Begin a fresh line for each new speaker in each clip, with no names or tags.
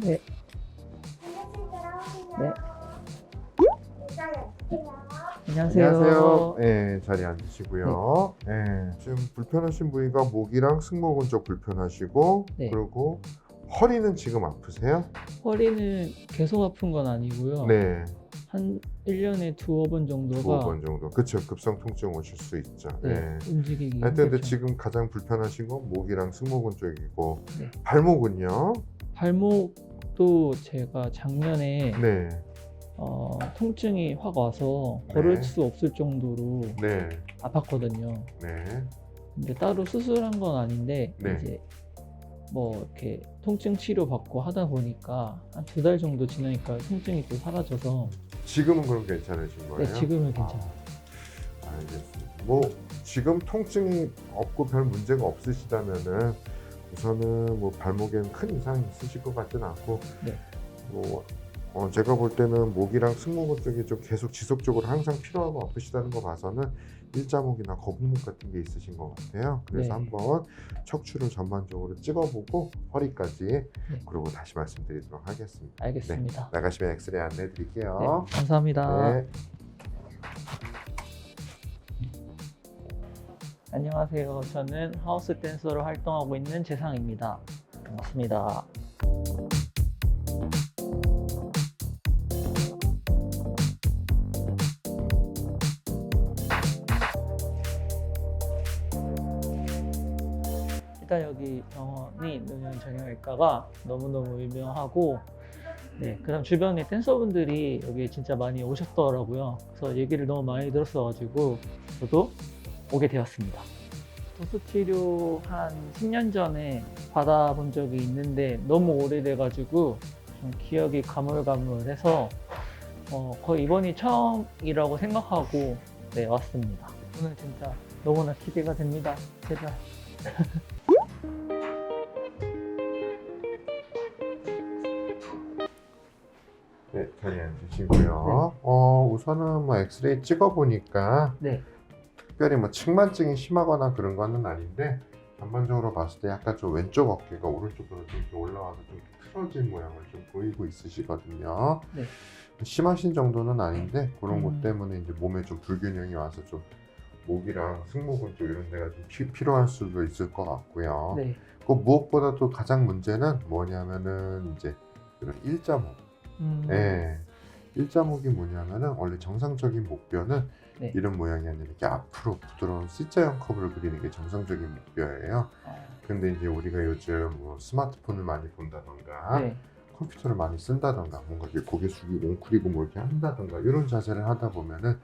네. 네. 안녕하세요.
안녕하세요. 네, 자리에 앉으시고요. 네. 지금 불편하신 부위가 목이랑 승모근 쪽 불편하시고,
네.
그리고 허리는 지금 아프세요?
허리는 계속 아픈 건 아니고요.
네,
한 1년에 두어 번 정도가
두어 번 정도. 그쵸, 급성 통증 오실 수 있죠.
네, 움직이기
하여튼 근데
힘들죠.
지금 가장 불편하신 건 목이랑 승모근 쪽이고,
네.
발목은요?
발목도 제가 작년에
네,
통증이 확 와서
네.
걸을 수 없을 정도로
네,
아팠거든요.
네,
근데 따로 수술한 건 아닌데
네.
이제 뭐 이렇게 통증 치료 받고 하다 보니까 한 2달 정도 지나니까 통증이 또 사라져서
지금은 그럼 괜찮으신 거예요?
네, 지금은 괜찮아요.
알겠습니다. 뭐 지금 통증이 없고 별 문제가 없으시다면은 우선은 뭐 발목에는 큰 이상이 있으실 것 같지는 않고,
네.
뭐 제가 볼 때는 목이랑 승모근 쪽이 좀 계속 지속적으로 항상 피로하고 아프시다는 거 봐서는 일자목이나 거북목 같은 게 있으신 것 같아요. 그래서
네.
한번 척추를 전반적으로 찍어보고 허리까지 그리고 다시 말씀드리도록 하겠습니다.
알겠습니다.
네, 나가시면 엑스레이 안내
네,
드릴게요.
감사합니다.
네.
안녕하세요. 저는 하우스 댄서로 활동하고 있는 재상입니다. 반갑습니다. 일단 여기 병원이 노년정형외과가 너무너무 유명하고, 네, 그다음 주변에 댄서분들이 여기 진짜 많이 오셨더라고요. 그래서 얘기를 너무 많이 들었어가지고 저도 오게 되었습니다. 도수 치료 한 10년 전에 받아본 적이 있는데 너무 오래돼가지고 좀 기억이 가물가물해서 거의 이번이 처음이라고 생각하고 네, 왔습니다. 오늘 진짜 너무나 기대가 됩니다. 제발.
네, 자리에 앉으시고요. 우선은 뭐 엑스레이 찍어보니까
네.
특별히 뭐 측만증이 심하거나 그런 거는 아닌데, 전반적으로 봤을 때 약간 좀 왼쪽 어깨가 오른쪽으로 좀 이렇게 올라와서 좀 틀어진 모양을 좀 보이고 있으시거든요.
네.
심하신 정도는 아닌데 그런 것
음.
때문에 이제 몸에 좀 불균형이 와서 좀 목이랑 승모근 쪽 이런 데가 좀 필요할 수도 있을 것 같고요.
네.
그 무엇보다도 가장 문제는 뭐냐면은 이제 이런 일자목. 네. 일자목이 뭐냐면은 원래 정상적인 목뼈는
네.
이런 모양이 아니라 이렇게 앞으로 부드러운 C자형 커브를 그리는 게 정상적인 목뼈예요. 근데 이제 우리가 요즘 뭐 스마트폰을 많이 본다던가
네.
컴퓨터를 많이 쓴다던가 뭔가 이렇게 고개 숙이고 웅크리고 뭐 이렇게 한다던가 이런 자세를 하다 보면은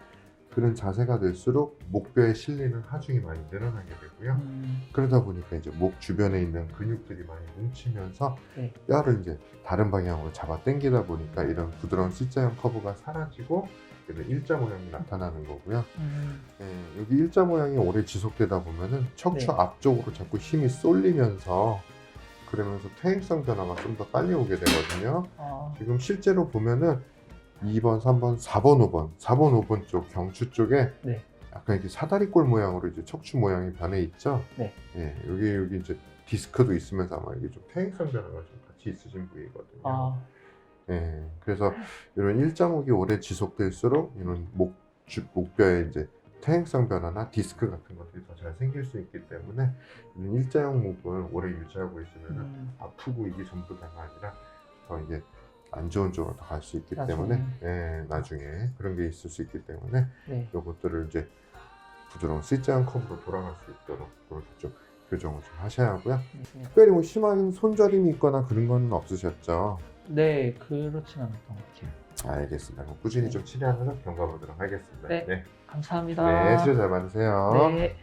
그런 자세가 될수록 목뼈에 실리는 하중이 많이 늘어나게 되고요. 그러다 보니까 이제 목 주변에 있는 근육들이 많이 뭉치면서
네.
뼈를 이제 다른 방향으로 잡아 당기다 보니까 이런 부드러운 C자형 커브가 사라지고 이런 일자 모양이 나타나는 거고요. 여기 일자 모양이 오래 지속되다 보면은 척추
네.
앞쪽으로 자꾸 힘이 쏠리면서 그러면서 퇴행성 변화가 좀 더 빨리 오게 되거든요. 지금 실제로 보면은 2번, 3번, 4번, 5번, 4번, 5번 쪽 경추 쪽에
네.
약간 이렇게 사다리꼴 모양으로 이제 척추 모양이 변해 있죠.
네.
예, 여기 이제 디스크도 있으면서 아마 이게 좀 퇴행성 변화가 좀 같이 있으신 부위거든요. 예, 그래서 이런 일자목이 오래 지속될수록 이런 목뼈에 이제 퇴행성 변화나 디스크 같은 것들이 더 잘 생길 수 있기 때문에 이런 일자형 목을 오래 유지하고 있으면 아프고 이게 전부 다가 아니라 더 이게 안 좋은 쪽으로 더 갈 수 있기 때문에 나중에 그런 게 있을 수 있기 때문에
네.
이것들을 이제 부드러운 C자형 커브로 돌아갈 수 있도록 그렇게 좀 교정을 좀 하셔야 하고요. 특별히 뭐 심한 손저림이 있거나 그런 건 없으셨죠?
네, 그렇진 않았던 것 같아요.
알겠습니다. 그럼 꾸준히 좀 치료하면서 경과 보도록 하겠습니다.
네.
네,
감사합니다.
치료 잘 받으세요.
네.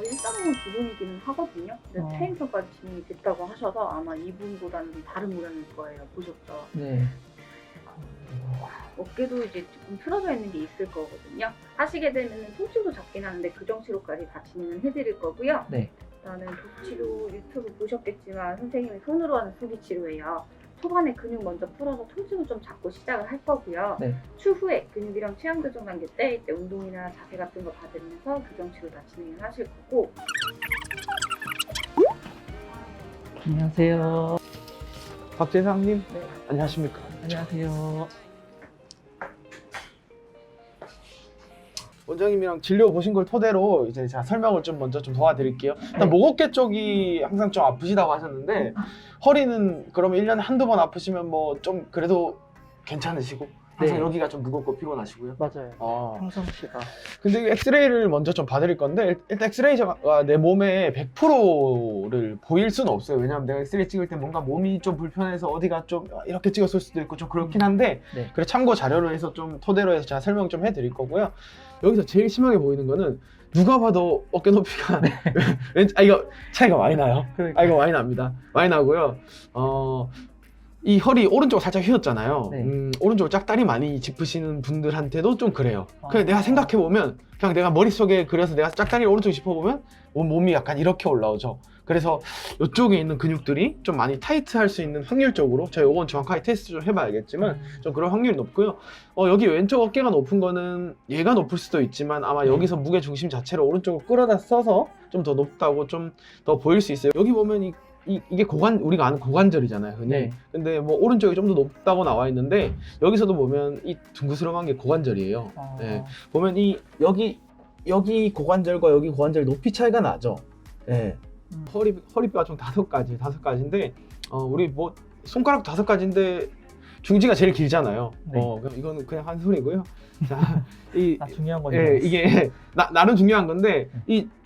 일자목은 기본이기는 하거든요. 근데 퇴행성까지 진행이 됐다고 하셔서 아마 이분보다는 좀 다른 모양일 거예요. 보셨죠?
네.
어깨도 이제 조금 틀어져 있는 게 있을 거거든요. 하시게 되면 통증도 잡긴 하는데 교정치료까지 다 진행을 해드릴 거고요.
네.
일단은 도수치료 유튜브 보셨겠지만 선생님이 손으로 하는 수기치료예요. 초반에 근육 먼저 풀어서 통증을 좀 잡고 시작을 할 거고요.
네.
추후에 근육이랑 체형 교정 단계 때 이때 운동이나 자세 같은 거 받으면서 교정 치료 다 진행을 하실 거고.
안녕하세요.
박재상님,
네.
안녕하십니까?
안녕하세요.
원장님이랑 진료 보신 걸 토대로 이제 제가 설명을 좀 먼저 좀 도와드릴게요. 일단
네.
목 어깨 쪽이 항상 좀 아프시다고 하셨는데 허리는 그러면 1년에 한두 번 아프시면 뭐 좀 그래도 괜찮으시고 항상
네.
여기가 좀 무겁고 피곤하시고요.
맞아요. 평상시가.
근데 엑스레이를 먼저 좀 봐드릴 건데 일단 엑스레이가 내 몸에 100%를 보일 수는 없어요. 왜냐하면 내가 엑스레이 찍을 때 뭔가 몸이 좀 불편해서 어디가 좀 이렇게 찍었을 수도 있고 좀 그렇긴 한데
네.
그래 참고 자료로 해서 좀 토대로 해서 제가 설명 좀 해드릴 거고요. 여기서 제일 심하게 보이는 거는 누가 봐도 어깨 높이가 이거 차이가 많이 나요.
그러니까.
이거 많이 납니다. 많이 나고요. 이 허리 오른쪽 살짝 휘었잖아요.
네.
오른쪽 짝다리 많이 짚으시는 분들한테도 좀 그래요.
아.
그냥 내가 생각해 보면 그냥 내가 머릿속에 그려서 내가 짝다리를 오른쪽 짚어보면 몸이 약간 이렇게 올라오죠. 그래서 이쪽에 있는 근육들이 좀 많이 타이트할 수 있는 확률적으로 제가 이건 정확하게 테스트 좀 해봐야겠지만 좀 그런 확률이 높고요. 여기 왼쪽 어깨가 높은 거는 얘가 높을 수도 있지만 아마 여기서 무게 중심 자체를 오른쪽으로 끌어다 써서 좀 더 높다고 좀 더 보일 수 있어요. 여기 보면 이게 우리가 아는 고관절이잖아요, 흔히.
네.
근데 뭐 오른쪽이 좀 더 높다고 나와 있는데 여기서도 보면 이 둥그스름한 게 고관절이에요.
아.
네. 보면 여기 고관절과 여기 고관절 높이 차이가 나죠. 네. 허리뼈가 총 5가지인데 우리 뭐 손가락 5가지인데 중지가 제일 길잖아요.
네.
그럼 이거는 그냥 한 소리고요. 자,
중요한 건데.
예, 이게 나름 중요한 건데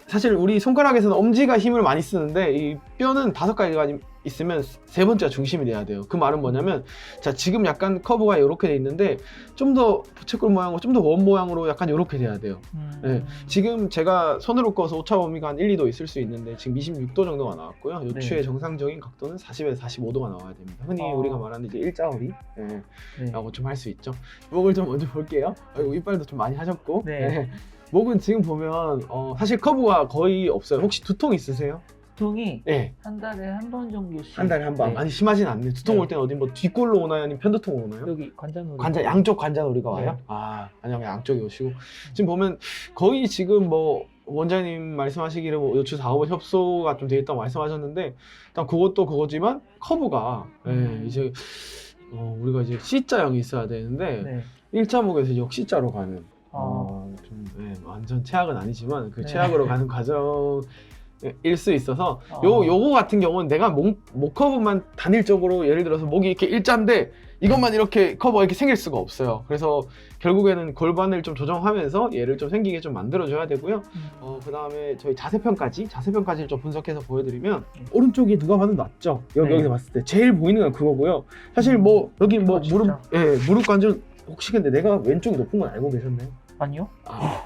사실 우리 손가락에서는 엄지가 힘을 많이 쓰는데 이 뼈는 5가지가 있으면 세 번째가 중심이 돼야 돼요. 그 말은 뭐냐면 자 지금 약간 커브가 이렇게 돼 있는데 좀 더 부채꼴 모양으로 좀 더 원 모양으로 약간 이렇게 돼야 돼요. 네. 지금 제가 손으로 꺼서 오차 범위가 한 1, 2도 있을 수 있는데 지금 26도 정도가 나왔고요. 요추의
네.
정상적인 각도는 40에서 45도가 나와야 됩니다. 흔히
아.
우리가 말하는 이제 일자허리
네.
라고 좀 할 수 있죠. 목을 좀 먼저 볼게요. 아이고 이빨도 좀 많이 하셨고
네.
목은 지금 보면 사실 커브가 거의 없어요. 혹시 두통 있으세요?
두통이
네.
한 달에 한 번 정도씩.
한 달에 한 번.
네.
많이 심하진 않네. 두통
네.
올 때는 어디 뭐 뒷골로 오나요? 아니면 편두통 오나요?
여기 관자놀이.
양쪽 관자놀이가 와요?
네.
아니요, 양쪽이 오시고. 지금 보면 거의 지금 뭐 원장님 말씀하시기를 뭐 요추 4호번 협소가 좀 돼 있다고 말씀하셨는데 일단 그것도 그거지만 커브가 이제 우리가 이제 C자형이 있어야 되는데
네.
일자목에서 역C자로 가는 좀 완전 최악은 아니지만 그
네.
최악으로 가는 과정일 수 있어서 요거 같은 경우는 내가 목 커브만 단일적으로 예를 들어서 목이 이렇게 일자인데 이것만 이렇게 커버가 이렇게 생길 수가 없어요. 그래서 결국에는 골반을 좀 조정하면서 얘를 좀 생기게 좀 만들어줘야 되고요. 그 다음에 저희 자세편까지를 좀 분석해서 보여드리면 오른쪽이 누가 봐도 낫죠.
네.
여기서 봤을 때 제일 보이는 건 그거고요. 사실 뭐 여기 뭐
진짜.
무릎 관절 혹시 근데 내가 왼쪽이 높은 건 알고 계셨나요?
아니요?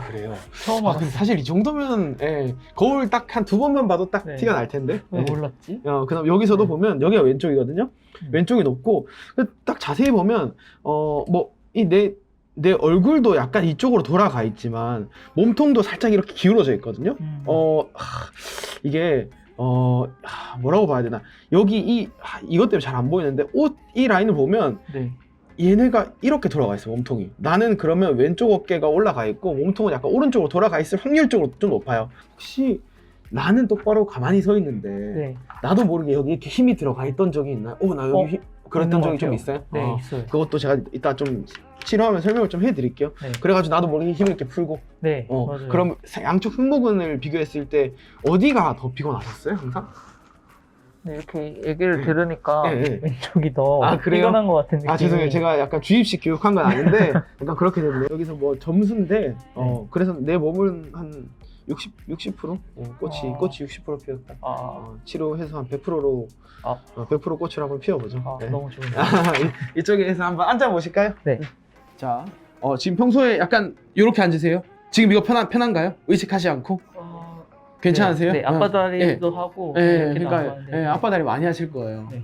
그래요.
처음
근데
알았어요.
사실 이 정도면 거울 딱 한 2번만 봐도 딱
네.
티가 날 텐데.
왜 몰랐지?
그다음 여기서도
네.
보면 여기가 왼쪽이거든요. 왼쪽이 높고 딱 자세히 보면 뭐 이 내 얼굴도 약간 이쪽으로 돌아가 있지만 몸통도 살짝 이렇게 기울어져 있거든요. 이게 뭐라고 봐야 되나? 여기 이것 때문에 잘 안 보이는데 이 라인을 보면
네.
얘네가 이렇게 돌아가 있어 몸통이. 나는 그러면 왼쪽 어깨가 올라가 있고 몸통은 약간 오른쪽으로 돌아가 있을 확률적으로 좀 높아요. 혹시 나는 똑바로 가만히 서 있는데
네.
나도 모르게 여기 이렇게 힘이 들어가 있던 적이 있나요? 나 여기 그랬던 적이 좀 있어요?
네, 있어요.
그것도 제가 이따 좀 치료하면 설명을 좀 해드릴게요.
네.
그래가지고 나도 모르게 힘을 이렇게 풀고
네, 맞아요.
그럼 양쪽 승모근을 비교했을 때 어디가 더 피곤하셨어요 항상?
네, 이렇게 얘기를 들으니까
네.
왼쪽이 더
그래요?
피곤한 것 같은 느낌이.
죄송해요. 제가 약간 주입식 교육한 건 아닌데 약간 그렇게 됐네요. 여기서 뭐 점수인데 그래서 내 몸은 한 60%? 꽃이 60% 피었다. 치료해서 한 100%로 100% 꽃을 한번 피워보죠.
너무 좋은데.
이쪽에서 한번 앉아보실까요?
네.
자, 지금 평소에 약간 이렇게 앉으세요? 지금 이거 편한가요? 의식하지 않고? 괜찮으세요?
네, 앞바다리도 하고.
네,
이렇게
그러니까
나가는데.
앞바다리 많이 하실 거예요.
네.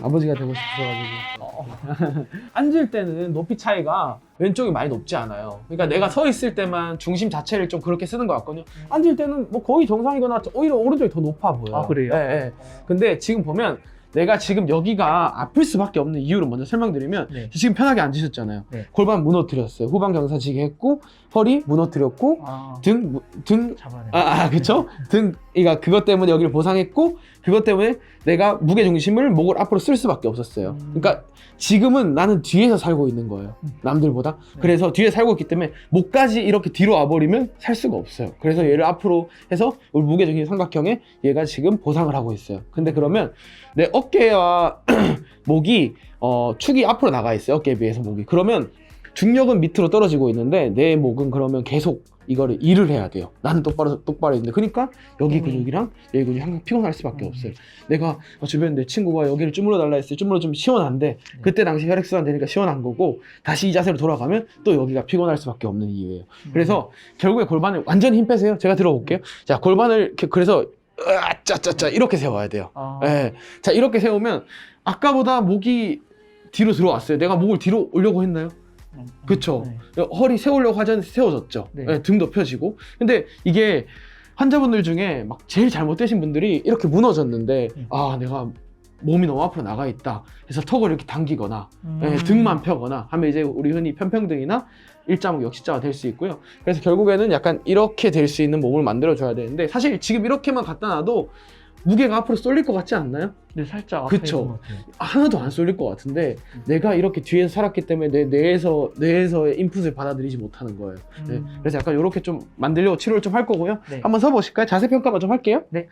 아버지가 되고 싶어가지고. 앉을 때는 높이 차이가 왼쪽이 많이 높지 않아요. 그러니까 내가 서 있을 때만 중심 자체를 좀 그렇게 쓰는 것 같거든요. 앉을 때는 뭐 거의 정상이거나 오히려 오른쪽이 더 높아 보여요.
그래요?
네. 근데 지금 보면 내가 지금 여기가 아플 수밖에 없는 이유를 먼저 설명드리면
네.
지금 편하게 앉으셨잖아요.
네.
골반 무너뜨렸어요. 후방 경사지게 했고 허리 무너뜨렸고
아,
등
잡아내.
그쵸? 등이가 그것 때문에 여기를 보상했고 그것 때문에 내가 무게 중심을 목을 앞으로 쓸 수밖에 없었어요. 그러니까 지금은 나는 뒤에서 살고 있는 거예요. 남들보다.
네.
그래서 뒤에 살고 있기 때문에 목까지 이렇게 뒤로 와버리면 살 수가 없어요. 그래서 얘를 앞으로 해서 우리 무게 중심 삼각형에 얘가 지금 보상을 하고 있어요. 근데 그러면 내 어깨와 목이 축이 앞으로 나가 있어요. 어깨에 비해서 목이. 그러면 중력은 밑으로 떨어지고 있는데 내 목은 그러면 계속 이거를 일을 해야 돼요. 나는 똑바로 있는데 그러니까 여기 근육이랑 여기 근육이 항상 피곤할 수밖에 없어요. 내가 주변에 내 친구가 여기를 주물러 달라 했어요. 주물러 좀 시원한데 그때 당시 혈액순환 되니까 시원한 거고 다시 이 자세로 돌아가면 또 여기가 피곤할 수밖에 없는 이유예요. 그래서 결국에 골반을 완전히 힘 빼세요. 제가 들어볼게요. 자, 골반을 이렇게 그래서 짜짜짜 이렇게 세워야 돼요.
아,
네. 자, 이렇게 세우면 아까보다 목이 뒤로 들어왔어요. 내가 목을 뒤로 올려고 했나요? 그쵸.
네.
허리 세우려고 하자니 세워졌죠.
네.
네, 등도 펴지고. 근데 이게 환자분들 중에 막 제일 잘못되신 분들이 이렇게 무너졌는데 아, 내가 몸이 너무 앞으로 나가 있다. 그래서 턱을 이렇게 당기거나 등만 펴거나 하면 이제 우리 흔히 편평등이나 일자목 역시자가 될 수 있고요. 그래서 결국에는 약간 이렇게 될 수 있는 몸을 만들어줘야 되는데 사실 지금 이렇게만 갖다 놔도 무게가 앞으로 쏠릴 것 같지 않나요?
네, 살짝 앞에
그쵸.
있는 것 같아요.
하나도 안 쏠릴 것 같은데 내가 이렇게 뒤에서 살았기 때문에 내 뇌에서의 인풋을 받아들이지 못하는 거예요. 네. 그래서 약간 이렇게 좀 만들려고 치료를 좀 할 거고요.
네.
한번 서보실까요? 자세 평가만 좀 할게요.
네.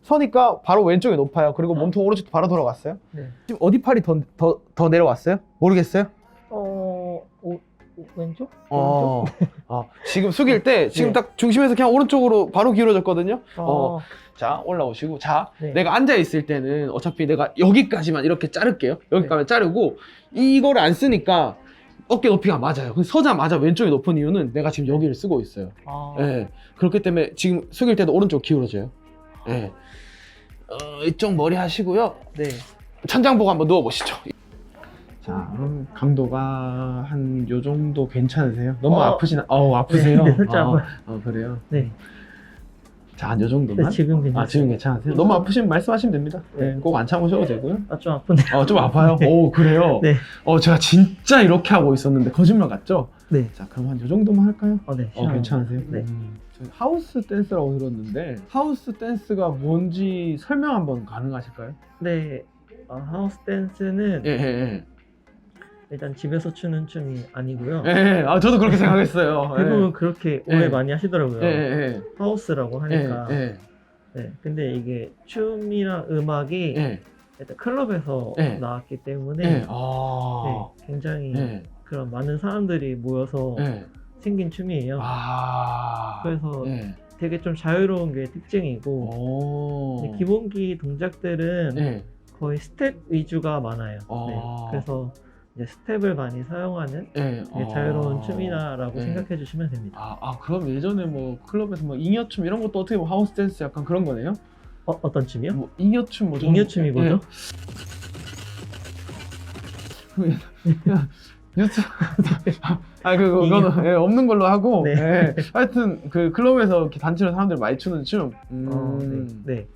서니까 바로 왼쪽이 높아요. 그리고 몸통 오른쪽도 바로 돌아갔어요.
네.
지금 어디 팔이 더 내려왔어요? 모르겠어요?
왼쪽?
지금 숙일 때 지금
네.
딱 중심에서 그냥 오른쪽으로 바로 기울어졌거든요.
어,
자, 올라오시고. 자,
네.
내가 앉아있을 때는 어차피 내가 여기까지만 이렇게 자를게요. 여기까지 자르고, 이거를 안 쓰니까 어깨 높이가 맞아요. 근데 서자마자 왼쪽이 높은 이유는 내가 지금 여기를 쓰고 있어요.
아,
예. 그렇기 때문에 지금 숙일 때도 오른쪽 기울어져요. 예. 이쪽 머리 하시고요.
네.
천장 보고 한번 누워보시죠. 자, 강도가 한 요 정도 괜찮으세요? 너무 아프세요?
네, 살짝 아파요.
그래요?
네.
자, 한 요 정도만?
네, 지금 괜찮아요.
지금 괜찮으세요? 너무 아프시면 말씀하시면 됩니다. 네, 꼭 안 참으셔도 되고요.
좀 아픈데.
좀 아파요?
네.
오, 그래요?
네.
제가 진짜 이렇게 하고 있었는데 거짓말 같죠?
네.
자, 그럼 한 요 정도만 할까요?
네.
괜찮으세요?
네.
저 하우스 댄스라고 들었는데 하우스 댄스가 뭔지 설명 한번 가능하실까요?
네. 하우스 댄스는
예.
일단 집에서 추는 춤이 아니고요.
예. 저도 그렇게 생각했어요.
대부분 그렇게 오해
예.
많이 하시더라고요.
예.
하우스라고 하니까.
예.
네. 근데 이게 춤이랑 음악이
예.
일단 클럽에서
예.
나왔기 때문에
예.
네, 굉장히
예.
그런 많은 사람들이 모여서
예.
생긴 춤이에요. 그래서
예.
되게 좀 자유로운 게 특징이고 근데 기본기 동작들은
예.
거의 스텝 위주가 많아요. 네. 그래서 이제 스텝을 많이 사용하는
예.
되게 자유로운 춤이다라고
예.
생각해 주시면 됩니다.
그럼 예전에 뭐 클럽에서 뭐 잉여춤 이런 것도 어떻게 보면 하우스 댄스 약간 그런 거네요?
어떤 춤이요?
뭐 잉여춤 뭐
잉여춤이 뭐죠?
유튜브 그거는 없는 걸로 하고
네.
하여튼 그 클럽에서 이렇게 단체로 사람들 많이 추는 춤.
네.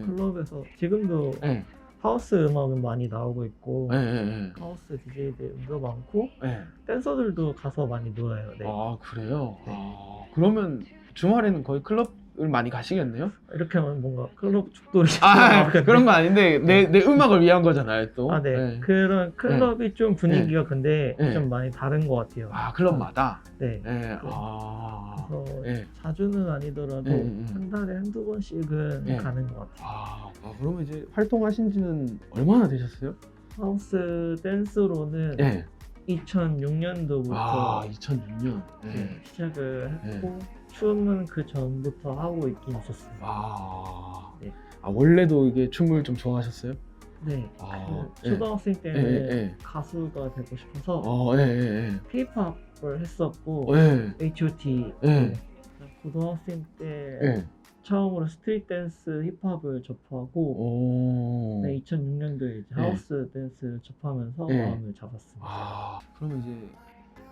클럽에서 지금도 하우스 음악은 많이 나오고 있고 하우스 DJ들도 많고 댄서들도 가서 많이 놀아요. 네.
그래요?
네.
그러면 주말에는 거의 클럽을 많이 가시겠네요?
이렇게 하면 뭔가 클럽 죽돌이
그런 건 아닌데 내 음악을 위한 거잖아요 또.
네. 그런 클럽이 좀 분위기가 근데 좀 많이 다른 것 같아요.
클럽마다?
네. 그래서 자주는 아니더라도 한 달에 한두 번씩은 가는 것 같아요.
그러면 이제 활동하신 지는 얼마나 되셨어요?
하우스 댄스로는 2006년도부터
2006년.
시작을 했고 춤은 그 전부터 하고 있긴 있었어요. 네.
원래도 이게 춤을 좀 좋아하셨어요?
네. 초등학생 때는 가수가 되고 싶어서 K-팝을 했었고 H.O.T. 고등학생 때 처음으로 스트릿 댄스 힙합을 접하고
오.
네, 2006년도에 이제
네.
하우스 댄스를 접하면서
네.
마음을 잡았습니다.
아, 그러면 이제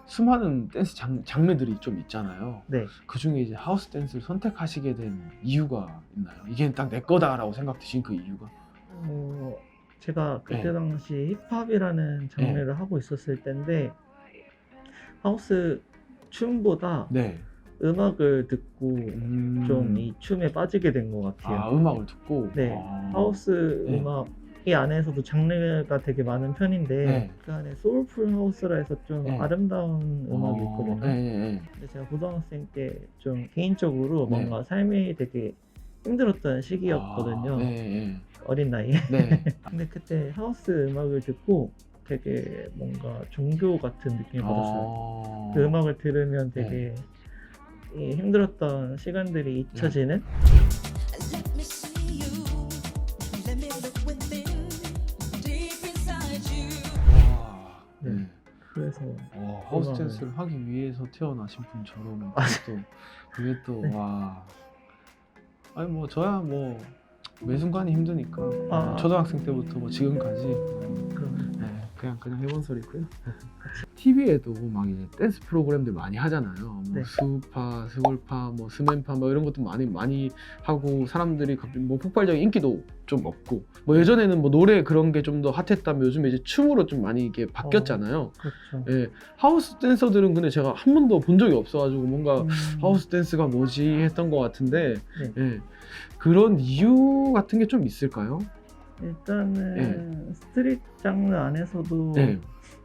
수많은 댄스 장르들이 좀 있잖아요.
네.
그 중에 이제 하우스 댄스를 선택하시게 된 이유가 있나요? 이게 딱 내 거다라고 생각되신 그 이유가?
제가 그때
네.
당시 힙합이라는 장르를 하고 있었을 때인데 하우스 춤보다
네.
음악을 듣고 좀 이 춤에 빠지게 된 것 같아요.
아, 음악을 듣고.
네.
아.
하우스
네.
음악이 안에서도 장르가 되게 많은 편인데
네.
그 안에 소울풀 하우스라 해서 좀
네.
아름다운 음악이 있거든요.
네, 네, 네.
근데 제가 고등학생 때 좀 개인적으로
네.
뭔가 삶이 되게 힘들었던 시기였거든요.
아, 네,
어린 나이에.
네.
근데 그때 하우스 음악을 듣고 되게 뭔가 종교 같은 느낌을 받았어요. 그 음악을 들으면 되게 이 힘들었던 시간들이 잊혀지는
Let me see you. Let me look within, deep inside you.
와.
네.
네.
그래서
하우스
음악을.
댄스를 하기 위해서 태어나신 분처럼 그게 또
네.
와. 아니 뭐 저야 뭐 매 순간이 힘드니까
아.
초등학생 때부터 뭐 지금까지
그런
네, 그냥 해본 소리고요. TV에도 막 이제 댄스 프로그램들 많이 하잖아요. 뭐
네.
스우파, 스골파, 뭐 스맨파 뭐 이런 것도 많이 하고 사람들이 갑자기 뭐 폭발적인 인기도 좀 없고 뭐 예전에는 뭐 노래 그런 게 좀 더 핫했다면 요즘에 이제 춤으로 좀 많이 이게 바뀌었잖아요.
그렇죠.
예, 하우스 댄서들은 근데 제가 한 번도 본 적이 없어가지고 뭔가 하우스 댄스가 뭐지 했던 것 같은데
네.
예, 그런 이유 같은 게 좀 있을까요?
일단은 스트릿 장르 안에서도
네.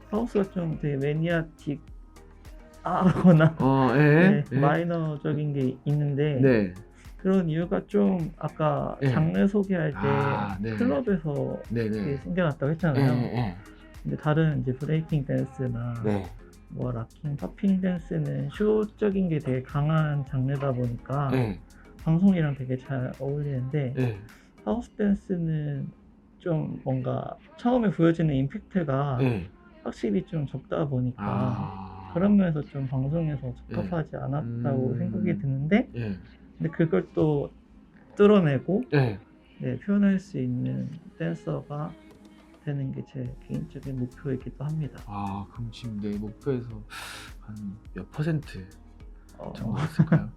하우스가 좀 되게 매니아틱하거나
예,
네, 마이너적인 게 있는데
네.
그런 이유가 좀 아까
네.
장르 소개할 때
아, 네.
클럽에서
네,
이게
네.
생겨났다고
예,
했잖아요.
예,
근데 다른 이제 브레이킹 댄스나
네.
뭐 락킹, 팝핑 댄스는 쇼적인 게 되게 강한 장르다 보니까
네.
방송이랑 되게 잘 어울리는데
네.
하우스 댄스는 좀 뭔가 처음에 보여지는 임팩트가
네.
확실히 좀 적다 보니까
아.
그런 면에서 좀 방송에서 적합하지 않았다고 생각이 드는데
예.
근데 그걸 또 뚫어내고
예.
네, 표현할 수 있는 댄서가 되는 게 제 개인적인 목표이기도 합니다.
아, 그럼 지금 내 목표에서 한 몇 퍼센트
어,
정도 있을까요?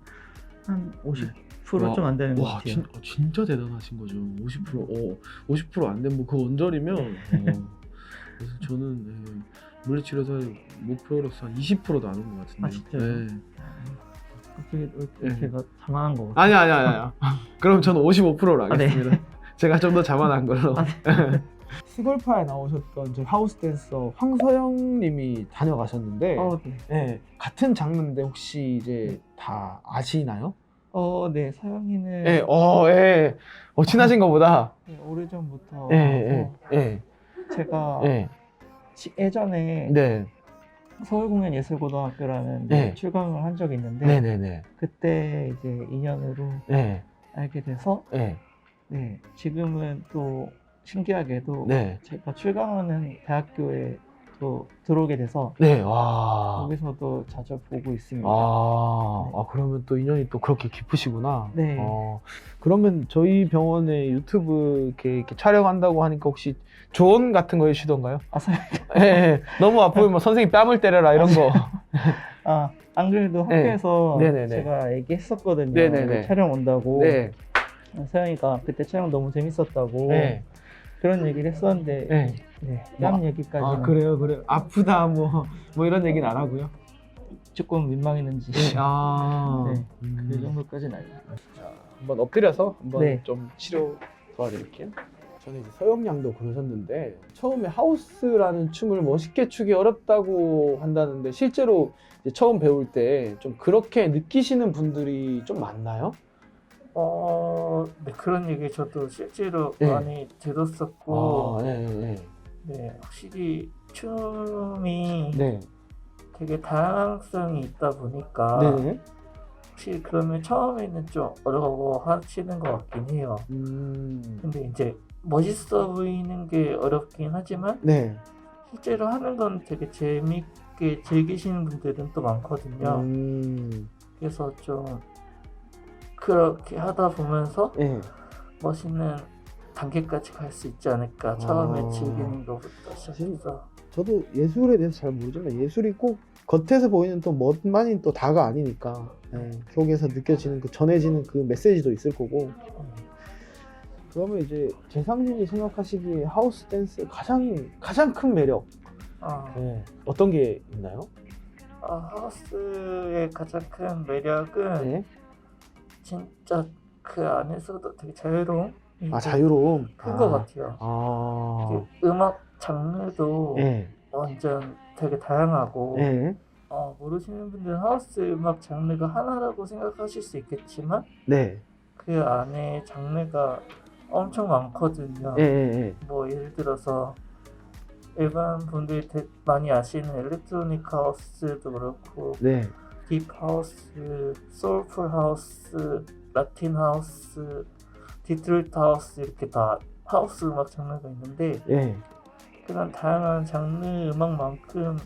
한 50%
와,
좀 안 되는 것
와,
같아요.
진짜 대단하신 거죠. 50%, 50% 안 되면 그 원절이면 그래서 저는 물리치료사 목표로서 한 20%도 안 온 것 같은데.
아, 진짜요?
네.
갑자기 왜
네.
제가 자만한 거 같아요?
아니야. 그럼 저는 55%로
아, 네.
하겠습니다. 제가 좀 더 자만한 걸로.
아,
스골파에 나오셨던 저 하우스 댄서 황서영님이 다녀가셨는데,
네.
네, 같은 장르인데 혹시 이제 다 아시나요?
네, 서영이는
예, 친하신 거보다.
네, 오래전부터
예,
하고
예,
제가
예,
예전에
네,
서울공연예술고등학교라는
네.
출강을 한 적이 있는데
네네네,
그때 이제 인연으로
네,
알게 돼서
네,
네, 지금은 또 신기하게도
네,
제가 출강하는 대학교에 또 들어오게 돼서
네, 와.
거기서도 자주 보고 있습니다.
그러면 또 인연이 또 그렇게 깊으시구나.
네.
그러면 저희 병원에 유튜브 이렇게 촬영한다고 하니까 혹시 조언 같은 거 해주시던가요? 예, 너무 아프면 뭐 선생님 뺨을 때려라 이런 거.
안 그래도
네.
학교에서
네네네.
제가 얘기했었거든요.
네네네.
여기 촬영 온다고.
네,
서영이가 그때 촬영 너무 재밌었다고
네,
그런 얘기를 했었는데
네.
뺨 얘기까지는
그래요. 아프다 뭐 이런 얘기는 안 하고요.
조금 민망했는지
네,
네, 그 정도까지는 아니에요.
한번 엎드려서 한번
네.
좀 치료 도와드릴게요. 저는 이제 서영 양도 그러셨는데 처음에 하우스라는 춤을 멋있게 추기 어렵다고 한다는데 실제로 이제 처음 배울 때 좀 그렇게 느끼시는 분들이 좀 많나요?
네, 그런 얘기 저도 실제로
네.
많이 들었었고
네.
네, 확실히 춤이
네.
되게 다양성이 있다 보니까
네.
확실히 그러면 처음에는 좀 어려워하시는 것 같긴 해요. 근데 이제 멋있어 보이는 게 어렵긴 하지만
네.
실제로 하는 건 되게 재밌게 즐기시는 분들은 또 많거든요. 그래서 좀 그렇게 하다 보면서
예.
멋있는 단계까지 갈 수 있지 않을까. 처음에
아.
즐기는 것부터 시작해서.
저도 예술에 대해서 잘 모르지만 예술이 꼭 겉에서 보이는 또 멋만이 또 다가 아니니까 속에서 느껴지는 그 전해지는 그 메시지도 있을 거고. 그러면 이제 재상진이 생각하시기에 하우스 댄스 가장 큰 매력 어떤 게 있나요?
하우스의 가장 큰 매력은
네.
진짜 그 안에서도 되게 자유로움.
자유로움.
큰 것 같아요. 음악 장르도
예.
완전 되게 다양하고
예.
모르시는 분들은 하우스 음악 장르가 하나라고 생각하실 수 있겠지만
네.
그 안에 장르가 엄청 많거든요.
예.
뭐 예를 들어서 일반 분들이 많이 아시는 일렉트로닉 하우스도 그렇고
네.
딥 하우스, 소울풀 하우스, 라틴 하우스, 디트로이트 하우스 이렇게 다 하우스 음악 장르가 있는데
예.
그런 다양한 장르 음악만큼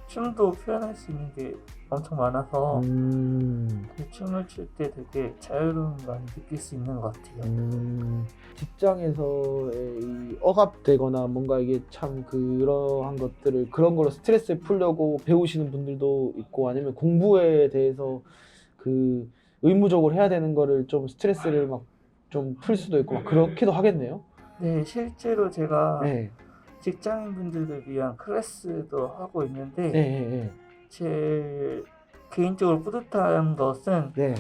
춤도 표현할 수 있는 게 엄청 많아서 그 춤을 출 때 되게 자유로움 많이 느낄 수 있는 것 같아요.
직장에서의 이 억압되거나 뭔가 이게 참 그러한 것들을 그런 걸로 스트레스를 풀려고 배우시는 분들도 있고 아니면 공부에 대해서 그 의무적으로 해야 되는 거를 좀 스트레스를 막 좀 풀 수도 있고 막 그렇기도 하겠네요.
네, 실제로 제가
네.
직장인분들을 위한 클래스도 하고 있는데
네.
제 개인적으로 뿌듯한 것은
네.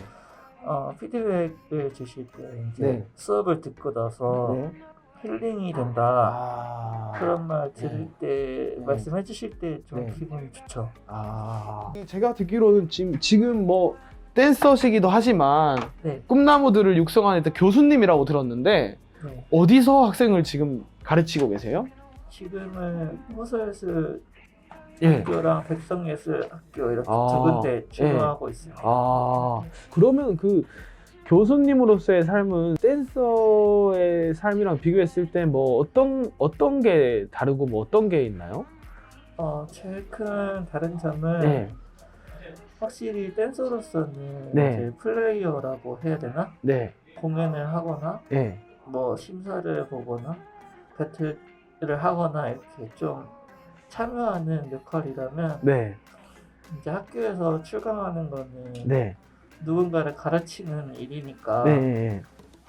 피드백을 주실 때 이제
네.
수업을 듣고 나서
네.
힐링이 된다 그런 말 들을 때 말씀해 주실 때 좀
네.
기분이 좋죠.
제가 듣기로는 지금 뭐 댄서시기도 하지만
네.
꿈나무들을 육성하는 교수님이라고 들었는데
네.
어디서 학생을 지금 가르치고 계세요?
지금은 호서예술
예.
학교랑 백성예술 학교 이렇게
아,
두 군데 주도하고 있어요.
그러면 그 교수님으로서의 삶은 댄서의 삶이랑 비교했을 때 뭐 어떤 게 다르고 뭐 어떤 게 있나요?
제일 큰 다른 점은
네.
확실히 댄서로서는
네.
이제 플레이어라고 해야 되나?
네.
공연을 하거나
네.
뭐 심사를 보거나 배틀을 하거나 이렇게 좀 참여하는 역할이라면
네.
이제 학교에서 출강하는 거는
네.
누군가를 가르치는 일이니까
네.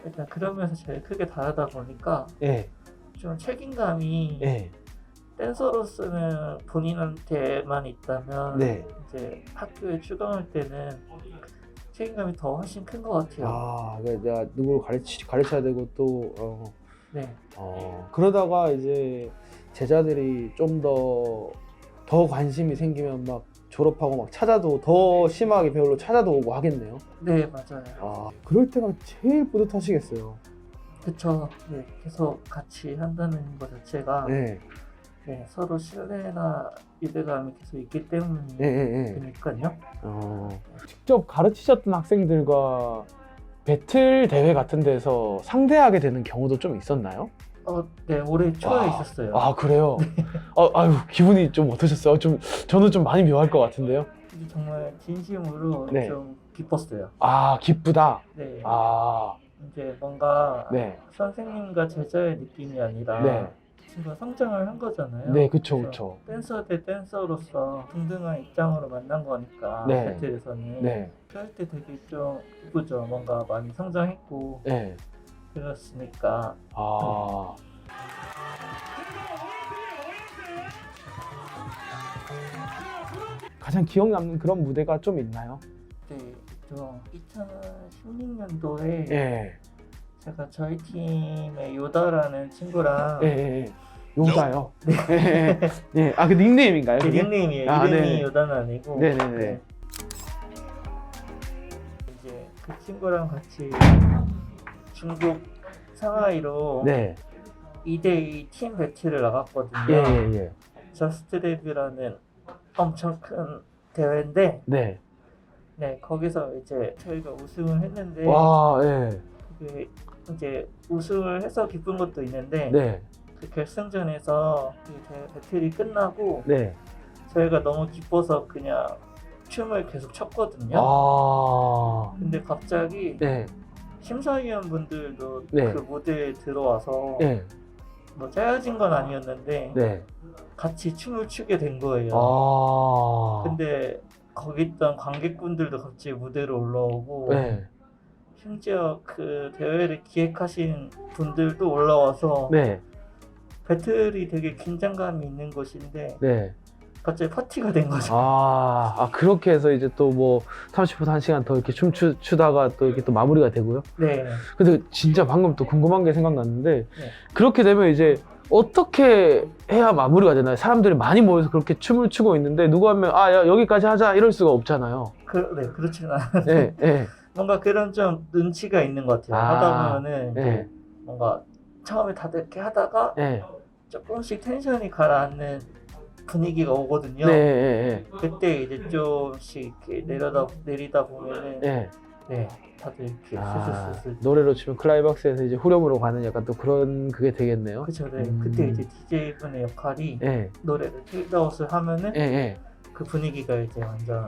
일단 그러면서 제일 크게 다르다 보니까
네.
좀 책임감이
네.
댄서로서는 본인한테만 있다면
네.
이제 학교에 출강할 때는 책임감이 더 훨씬 큰 것 같아요.
내가 누구를 가르쳐야 되고 또
네.
그러다가 이제 제자들이 좀 더 관심이 생기면 막 졸업하고 막 찾아도 더 심하게 배우러 찾아도 오고 하겠네요.
네, 맞아요.
그럴 때가 제일 뿌듯하시겠어요.
그쵸. 네, 계속 같이 한다는 것 자체가
네.
네, 서로 신뢰나 유대감이 계속 있기 때문이니까요.
직접 가르치셨던 학생들과 배틀 대회 같은 데서 상대하게 되는 경우도 좀 있었나요?
네, 올해 초에 있었어요.
그래요? 아유, 기분이 좀 어떠셨어요? 저는 좀 많이 묘할 것 같은데요?
근데 정말 진심으로
네.
좀 기뻤어요.
기쁘다.
네.
아,
이제 뭔가
네.
선생님과 제자의 느낌이 아니라
네.
지금 성장을 한 거잖아요.
네, 그쵸,
그래서
그쵸.
댄서 대 댄서로서 동등한 입장으로 만난 거니까
네.
배틀에서는
네.
그럴 때 되게 좀 기쁘죠. 뭔가 많이 성장했고
네.
그렇으니까.
가장 기억 남는 그런 무대가 좀 있나요?
네, 좀 2016년도에
예.
제가 저희 팀의 요다라는 친구랑
예. 요다요. 네. 네. 그 닉네임인가요?
제
그게?
닉네임이에요.
아,
이름이
네.
요다는 아니고.
네네네.
네. 이제 그 친구랑 같이 중국 상하이로
네.
2대2 팀 배틀을 나갔거든요.
예.
저스트 데뷔라는 엄청 큰 대회인데,
네.
네, 거기서 이제 저희가 우승을 했는데,
와, 예.
그게 이제 우승을 해서 기쁜 것도 있는데,
네.
그 결승전에서 그 배틀이 끝나고
네.
저희가 너무 기뻐서 그냥 춤을 계속 췄거든요.
아,
근데 갑자기
네,
심사위원분들도
네.
그 무대에 들어와서
네,
뭐 짜여진 건 아니었는데
네.
같이 춤을 추게 된 거예요.
아,
근데 거기 있던 관객분들도 갑자기 무대로 올라오고
네,
심지어 그 대회를 기획하신 분들도 올라와서
네,
배틀이 되게 긴장감이 있는 것인데
네.
갑자기 파티가 된 거죠.
그렇게 해서 이제 또 뭐 30분, 1시간 더 이렇게 춤추다가 또 이렇게 또 마무리가 되고요.
네.
근데 진짜 방금 또 궁금한 게 생각났는데
네.
그렇게 되면 이제 어떻게 해야 마무리가 되나요? 사람들이 많이 모여서 그렇게 춤을 추고 있는데 누구 하면 야, 여기까지 하자 이럴 수가 없잖아요.
네, 그렇지는 않아요.
네, 네,
뭔가 그런 좀 눈치가 있는 것 같아요.
아,
하다 보면은
네,
뭔가 처음에 다들 이렇게 하다가
네,
조금씩 텐션이 가라앉는 분위기가 오거든요.
네, 네,
그때 이제 좀씩 이렇게 내리다 보면은
네.
네, 다들 이렇게 슬슬
노래로 치면 클라이박스에서 이제 후렴으로 가는 약간 또 그런 그게 되겠네요.
그렇죠. 네. 그때 이제 DJ 분의 역할이
네,
노래를 틸다웃을 하면은
네, 네.
그 분위기가 이제 완전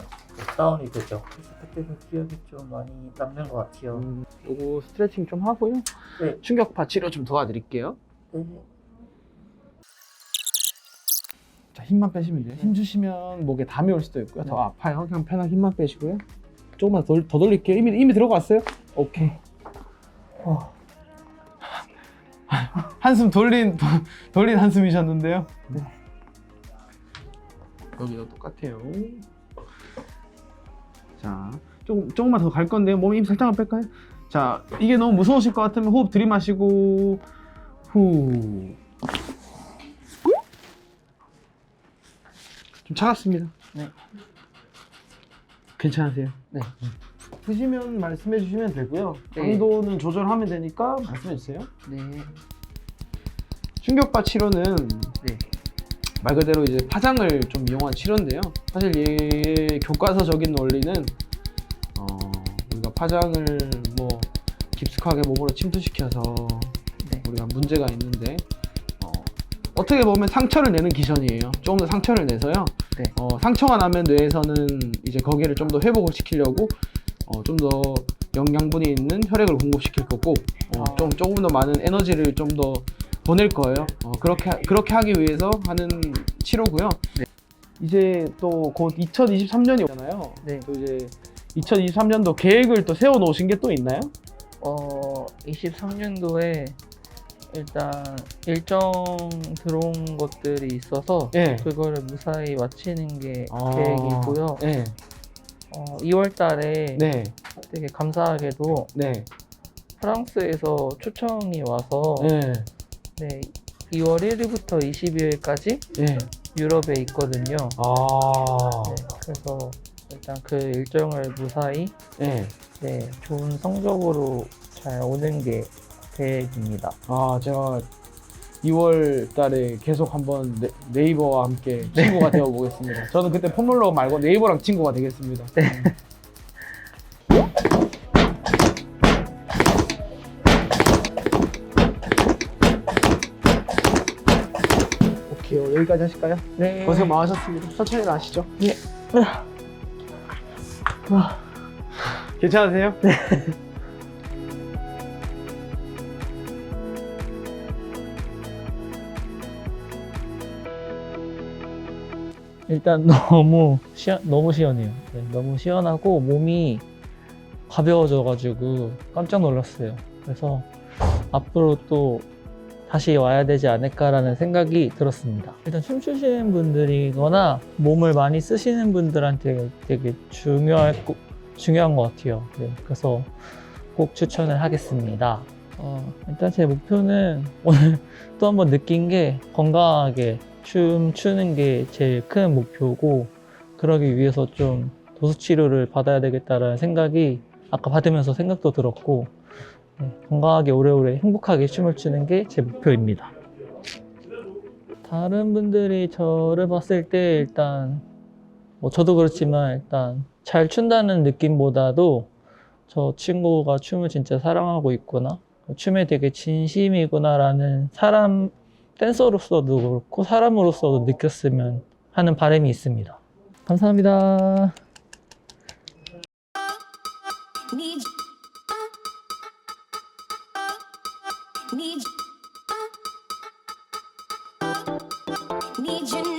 다운이 되죠. 그래서 그때는 기억이 좀 많이 남는 것 같아요.
요거 스트레칭 좀 하고요.
네.
충격파 치료 좀 도와드릴게요.
네.
자, 힘만 빼시면 돼요. 힘 주시면 목에 담이 올 수도 있고요. 더 아파요. 그냥 편하게 힘만 빼시고요. 조금만 더 돌릴게요. 이미 들어갔어요? 오케이. 한숨 돌린 한숨이셨는데요. 네. 여기도 똑같아요. 자, 조금만 더 갈 건데요. 몸에 힘 살짝만 뺄까요? 자, 이게 너무 무서우실 것 같으면 호흡 들이마시고 후. 좀 차갑습니다.
네.
괜찮으세요?
네.
드시면 말씀해 주시면 되고요.
네.
강도는 조절하면 되니까 말씀해 주세요.
네.
충격파 치료는
네.
말 그대로 이제 파장을 좀 이용한 치료인데요. 사실 이 교과서적인 원리는 우리가 파장을 뭐 깊숙하게 몸으로 침투시켜서
네.
우리가 문제가 있는데 어떻게 보면 상처를 내는 기전이에요. 조금 더 상처를 내서요.
네.
상처가 나면 뇌에서는 이제 거기를 좀 더 회복을 시키려고 좀 더 영양분이 있는 혈액을 공급시킬 거고 조금 더 많은 에너지를 좀 더 보낼 거예요. 그렇게 하기 위해서 하는 치료고요.
네.
이제 또 곧 2023년이 오잖아요.
네.
또 이제 2023년도 계획을 또 세워 놓으신 게 또 있나요?
23년도에 일단 일정 들어온 것들이 있어서
네.
그거를 무사히 마치는 게
아.
계획이고요.
네.
2월 달에
네.
되게 감사하게도
네.
프랑스에서 초청이 와서
네.
네, 2월 1일부터 22일까지
네.
유럽에 있거든요.
아.
네, 그래서 일단 그 일정을 무사히
네.
네, 좋은 성적으로 잘 오는 게 계획입니다.
제가 2월 달에 계속 한번 네이버와 함께 친구가 되어 보겠습니다. 저는 그때 폼롤러 말고 네이버랑 친구가 되겠습니다. 오케이, 여기까지 하실까요?
네.
고생 많으셨습니다. 천천히 나가시죠.
예.
괜찮으세요?
일단 너무 시원해요. 네, 너무 시원하고 몸이 가벼워져가지고 깜짝 놀랐어요. 그래서 앞으로 또 다시 와야 되지 않을까라는 생각이 들었습니다. 일단 춤추시는 분들이거나 몸을 많이 쓰시는 분들한테 되게 중요한 것 같아요. 네, 그래서 꼭 추천을 하겠습니다. 일단 제 목표는 오늘 또 한번 느낀 게 건강하게 춤추는 게 제일 큰 목표고, 그러기 위해서 좀 도수치료를 받아야 되겠다라는 생각이 아까 받으면서 생각도 들었고, 네, 건강하게 오래오래 행복하게 춤을 추는 게 제 목표입니다. 다른 분들이 저를 봤을 때 일단 뭐 저도 그렇지만 일단 잘 춘다는 느낌보다도 저 친구가 춤을 진짜 사랑하고 있구나, 춤에 되게 진심이구나라는 댄서로서도 그렇고 사람으로서도 느꼈으면 하는 바람이 있습니다. 감사합니다.
Need you